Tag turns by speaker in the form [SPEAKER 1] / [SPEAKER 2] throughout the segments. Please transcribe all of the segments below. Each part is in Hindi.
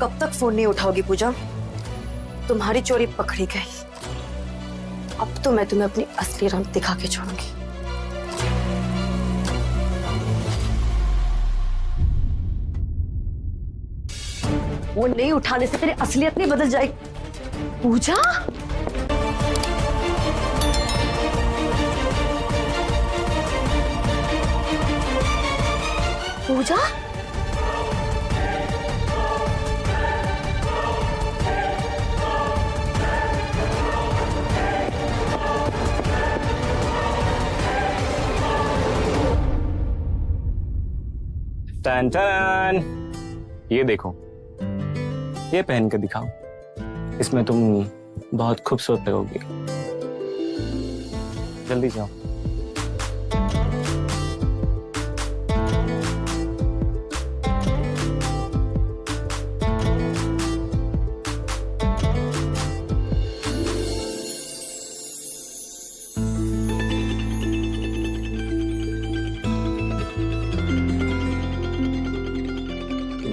[SPEAKER 1] कब तक फोन नहीं उठाओगी पूजा? तुम्हारी चोरी पकड़ी गई, अब तो मैं तुम्हें अपनी असली रंग दिखा के छोड़ूंगी। वो नहीं उठाने से तेरी असलियत नहीं बदल जाएगी पूजा। पूजा
[SPEAKER 2] टन टन, ये देखो, ये पहन के दिखाओ, इसमें तुम बहुत खूबसूरत लगोगी। जल्दी जाओ।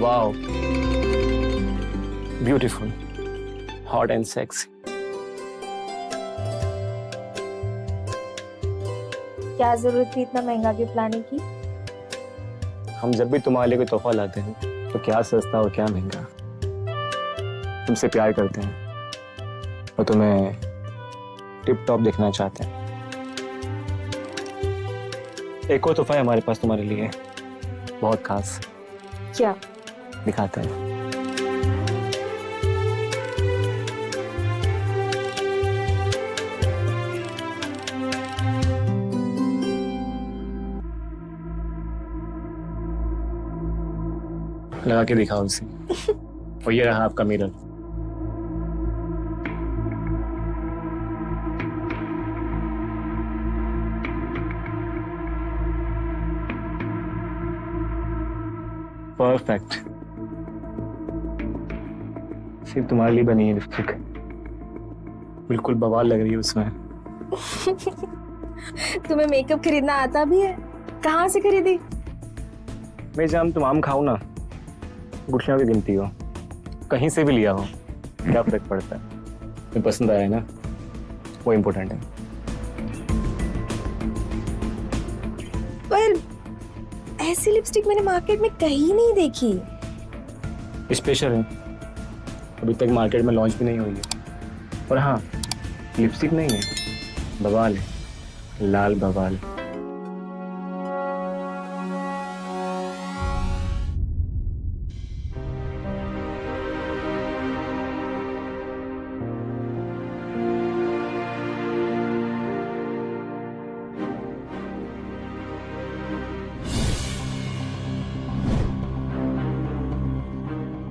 [SPEAKER 2] Wow, beautiful, hot and sexy.
[SPEAKER 3] क्या जरूरत थी इतना महंगा गिफ्ट लाने की?
[SPEAKER 2] हम जब भी तुम्हारे लिए कोई तोहफा लाते हैं तो क्या सस्ता और क्या महंगा। तुमसे प्यार करते हैं और तुम्हें टिप टॉप देखना चाहते हैं। एक और तोहफा है हमारे पास तुम्हारे लिए, बहुत खास।
[SPEAKER 3] क्या?
[SPEAKER 2] दिखाते हैं। लगा के दिखाओ उसे। और ये रहा आपका मिरर। परफेक्ट, सिर्फ तुम्हारे लिए बनी है लिपस्टिक। बिल्कुल बवाल लग रही है उसमें।
[SPEAKER 3] तुम्हें मेकअप खरीदना आता भी है? कहाँ से खरीदी?
[SPEAKER 2] मैं जान, तुम आम खाओ ना, गुठलियों की गिनती हो, कहीं से भी लिया हो, क्या फर्क पड़ता है? तुम्हें पसंद आया ना, वो इम्पोर्टेंट है।
[SPEAKER 3] पर ऐसी लिपस्टिक मैंने मार्केट में कहीं नहीं देखी।
[SPEAKER 2] स्पेशल है, अभी तक मार्केट में लॉन्च भी नहीं हुई है। और हाँ, लिपस्टिक नहीं है, बवाल है, लाल बवाल।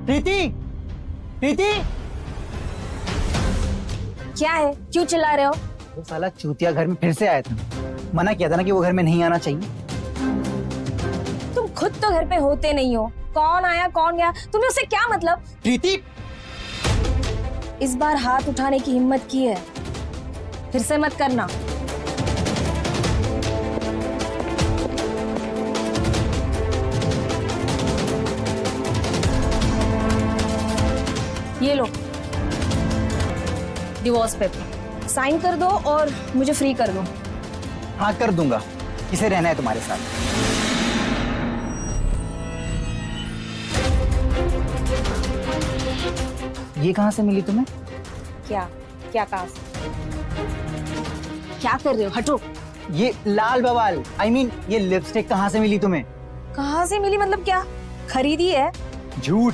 [SPEAKER 4] प्रीति, प्रीति,
[SPEAKER 3] क्या है? क्यों चिल्ला रहे हो?
[SPEAKER 4] वो साला चूतिया घर में फिर से आया था। मना किया था ना कि वो घर में नहीं आना चाहिए।
[SPEAKER 3] तुम खुद तो घर पे होते नहीं हो, कौन आया कौन गया तुम्हें उससे क्या मतलब?
[SPEAKER 4] प्रीति,
[SPEAKER 3] इस बार हाथ उठाने की हिम्मत की है, फिर से मत करना। ये लो डिवोर्स पेपर, साइन कर दो और मुझे फ्री कर दो।
[SPEAKER 4] हाँ कर दूंगा, किसे रहना है तुम्हारे साथ? ये कहाँ से मिली तुम्हें?
[SPEAKER 3] क्या क्या कहा? क्या कर रहे हो? हटो।
[SPEAKER 4] ये लाल बवाल, I mean, ये लिपस्टिक कहाँ से मिली तुम्हें?
[SPEAKER 3] कहाँ से मिली मतलब क्या? खरीदी है?
[SPEAKER 4] झूठ,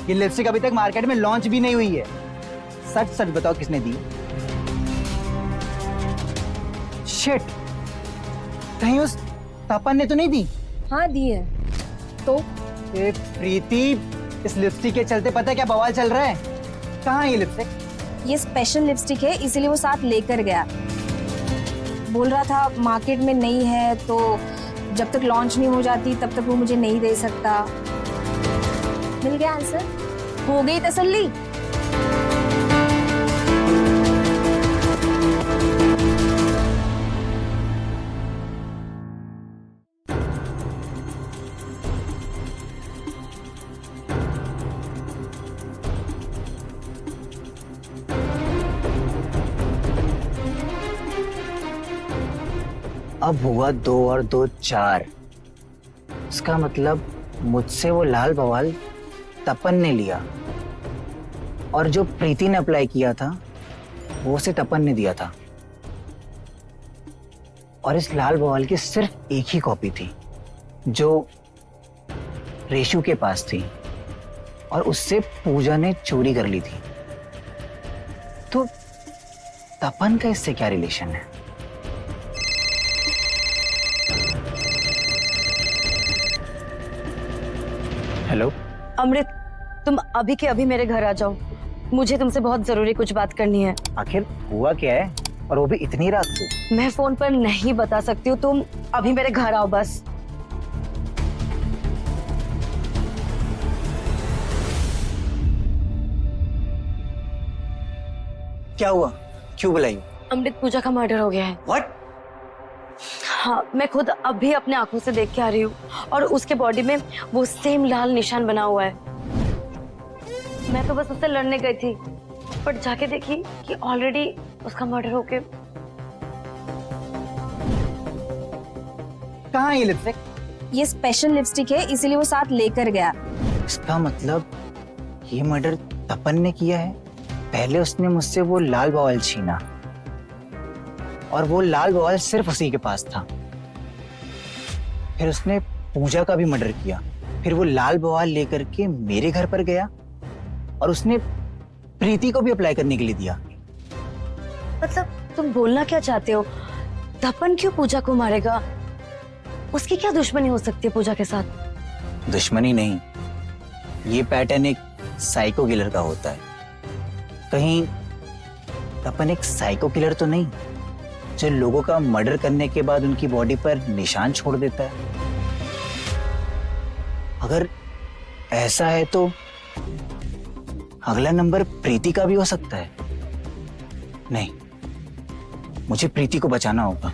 [SPEAKER 4] ये लिपस्टिक अभी तक मार्केट में लॉन्च भी नहीं हुई है। सच सच बताओ किसने दी? शिट, कहीं उस तपन ने तो नहीं दी?
[SPEAKER 3] हाँ दी है। तो
[SPEAKER 4] ए प्रीति, इस लिपस्टिक के चलते पता है क्या बवाल चल रहा है? कहाँ है ये लिपस्टिक?
[SPEAKER 3] ये स्पेशल लिपस्टिक है, इसीलिए वो साथ लेकर गया। बोल रहा था मार्केट में नहीं है तो जब तक लॉन्च नहीं हो जाती तब तक वो मुझे नहीं दे सकता। मिल गया आंसर, हो गई तसल्ली।
[SPEAKER 4] अब हुआ 2 और 2 4। इसका मतलब मुझसे वो लाल बवाल तपन ने लिया, और जो प्रीति ने अप्लाई किया था वो उसे तपन ने दिया था। और इस लाल बवाल की सिर्फ एक ही कॉपी थी जो रेशु के पास थी, और उससे पूजा ने चोरी कर ली थी। तो तपन का इससे क्या रिलेशन है? हेलो
[SPEAKER 1] अमृत, तुम अभी के अभी मेरे घर आ जाओ, मुझे तुमसे बहुत जरूरी कुछ बात करनी है।
[SPEAKER 4] आखिर हुआ क्या है, और वो भी इतनी रात को?
[SPEAKER 1] मैं फोन पर नहीं बता सकती हूँ, तुम अभी मेरे घर आओ बस।
[SPEAKER 4] क्या हुआ, क्यों बुलाई?
[SPEAKER 1] अमृत, पूजा का मर्डर हो गया है।
[SPEAKER 4] What?
[SPEAKER 1] हाँ, मैं खुद अभी अपने आंखों से देख के आ रही हूँ, और उसके बॉडी में वो सेम लाल निशान बना हुआ है। मैं तो बस उससे लड़ने गई थी, पर जाके देखी कि ऑलरेडी उसका मर्डर होके।
[SPEAKER 4] कहाँ है ये लिपस्टिक?
[SPEAKER 3] ये स्पेशल लिपस्टिक है, इसीलिए वो साथ लेकर गया।
[SPEAKER 4] इसका मतलब ये मर्डर तपन ने किया है। पहले उसने मुझसे वो लाल बवाल छीना, और वो लाल बवाल सिर्फ उसी के पास था। फिर उसने पूजा का भी मर्डर किया, फिर वो लाल बवाल लेकर के मेरे घर पर गया, और उसने प्रीति को भी अप्लाई करने के लिए दिया।
[SPEAKER 1] मतलब तुम बोलना क्या चाहते हो? तपन क्यों पूजा को मारेगा? उसकी क्या दुश्मनी हो सकती है पूजा के साथ?
[SPEAKER 4] दुश्मनी नहीं, ये पैटर्न एक साइको किलर का होता है। कहीं तपन एक साइको किलर तो नहीं जो लोगों का मर्डर करने के बाद उनकी बॉडी पर निशान छोड़ देता है? अगर ऐसा है तो अगला नंबर प्रीति का भी हो सकता है। नहीं, मुझे प्रीति को बचाना होगा।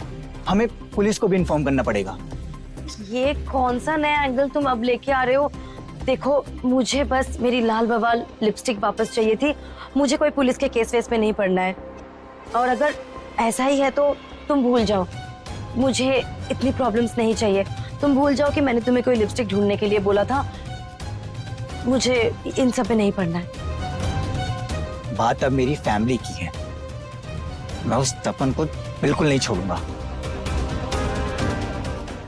[SPEAKER 4] हमें पुलिस को भी इन्फॉर्म करना पड़ेगा।
[SPEAKER 1] ये कौन सा नया एंगल तुम अब लेके आ रहे हो? देखो, मुझे बस मेरी लाल बवाल लिपस्टिक वापस चाहिए थी। मुझे कोई पुलिस के केस वेस में नहीं पड़ना है, और अगर ऐसा ही है तो तुम भूल जाओ। मुझे इतनी प्रॉब्लम्स नहीं चाहिए। तुम भूल जाओ कि मैंने तुम्हें कोई लिपस्टिक ढूंढने के लिए बोला था। मुझे इन सब में नहीं पड़ना है।
[SPEAKER 4] बात अब मेरी फैमिली की है। मैं उस तपन को बिल्कुल नहीं छोड़ूंगा।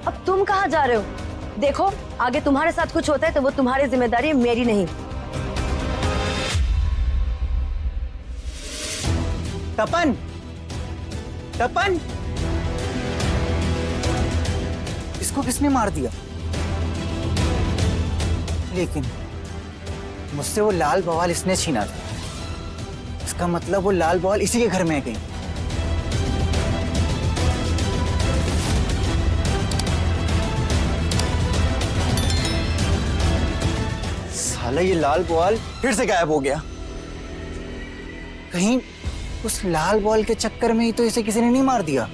[SPEAKER 1] अब तुम कहाँ जा रहे हो? देखो, आगे तुम्हारे साथ कुछ होता है तो वो तुम्हारी जिम्मेदारी, मेरी नहीं।
[SPEAKER 4] तपन, तपन, इसको किसने मार दिया? लेकिन मुझसे वो लाल बवाल इसने छीना था। इसका मतलब वो लाल बवाल इसी के घर में है कहीं। साला ये लाल बॉल फिर से गायब हो गया। कहीं उस लाल बॉल के चक्कर में ही तो इसे किसी ने नहीं मार दिया।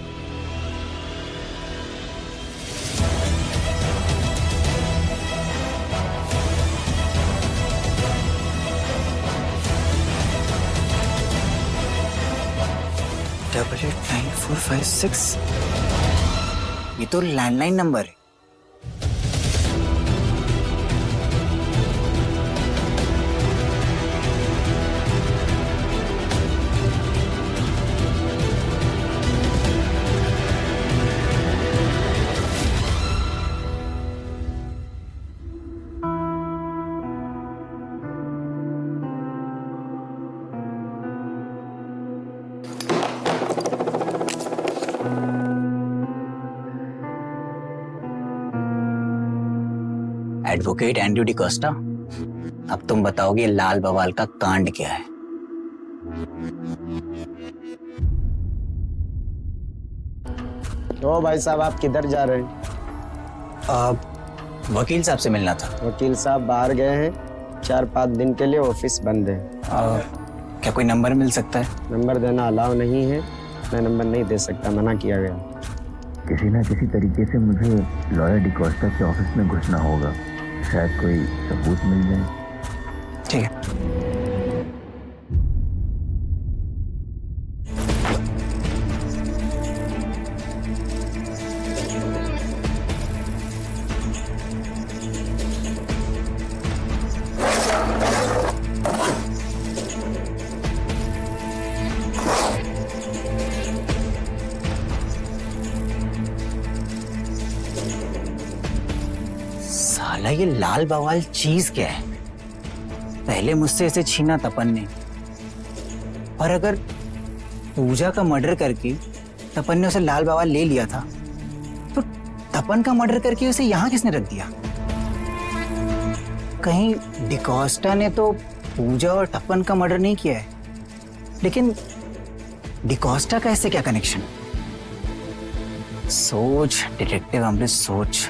[SPEAKER 4] डबल 89456, ये तो लैंडलाइन नंबर है। एडवोकेट एंड्रू डिकोस्टा, अब तुम बताओगे लाल बवाल का कांड क्या है?
[SPEAKER 5] तो भाई साहब, आप किधर जा रहे हैं?
[SPEAKER 4] वकील साहब से मिलना था।
[SPEAKER 5] वकील साहब बाहर गए हैं, 4-5 दिन के लिए ऑफिस बंद है।
[SPEAKER 4] क्या कोई नंबर मिल सकता है?
[SPEAKER 5] नंबर देना अलाउ नहीं है, मैं नंबर नहीं दे सकता, मना किया गया।
[SPEAKER 6] किसी ना किसी तरीके से मुझे लॉयर डिकोस्टा के ऑफिस में घुसना होगा, शायद कोई सबूत मिल जाए।
[SPEAKER 4] ठीक है। साला ये लाल बवाल चीज क्या है? पहले मुझसे इसे छीना तपन ने, और अगर पूजा का मर्डर करके तपन ने उसे लाल बवाल ले लिया था, तो तपन का मर्डर करके उसे यहाँ किसने रख दिया? कहीं डिकोस्टा ने तो पूजा और तपन का मर्डर नहीं किया है, लेकिन डिकोस्टा का इससे क्या कनेक्शन? सोच डिटेक्टिव अमृत, सोच।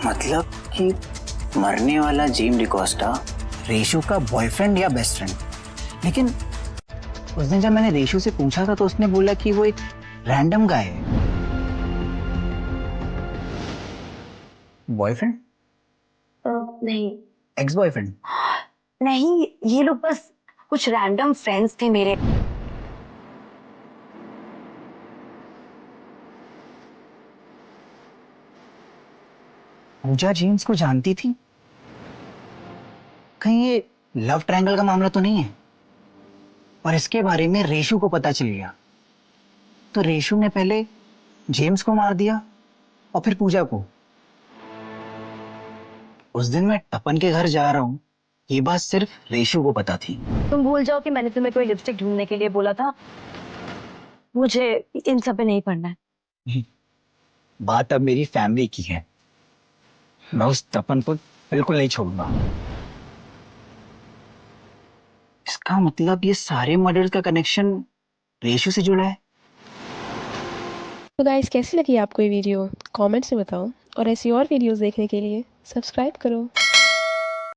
[SPEAKER 4] मतलब कि मरने वाला जेम डिकोस्टा रेशु का बॉयफ्रेंड या बेस्ट फ्रेंड। लेकिन उस दिन जब मैंने रेशु से पूछा था तो उसने बोला कि वो एक रैंडम गाय है। बॉयफ्रेंड?
[SPEAKER 1] नहीं
[SPEAKER 4] एक्स बॉयफ्रेंड?
[SPEAKER 1] नहीं, ये लोग बस कुछ रैंडम फ्रेंड्स थे मेरे।
[SPEAKER 4] पूजा जेम्स को जानती थी? कहीं ये लव ट्रायंगल का मामला तो नहीं है? और इसके बारे में रेशु को पता चल गया तो रेशु ने पहले जेम्स को मार दिया और फिर पूजा को। उस दिन मैं तपन के घर जा रहा हूँ, ये बात सिर्फ रेशु को पता थी।
[SPEAKER 1] तुम भूल जाओ कि मैंने तुम्हें कोई लिपस्टिक ढूंढने के लिए बोला था। मुझे इन सब पे नहीं पड़ना है।
[SPEAKER 4] बात अब मेरी फैमिली की है, मैं उस तपन को बिल्कुल नहीं छोड़ूंगा। इसका मतलब ये सारे मर्डर्स का कनेक्शन रेशु से जुड़ा है।
[SPEAKER 7] तो गाइस, कैसी लगी आपको ये वीडियो? कमेंट्स में बताओ, और ऐसी और वीडियोस देखने के लिए सब्सक्राइब करो।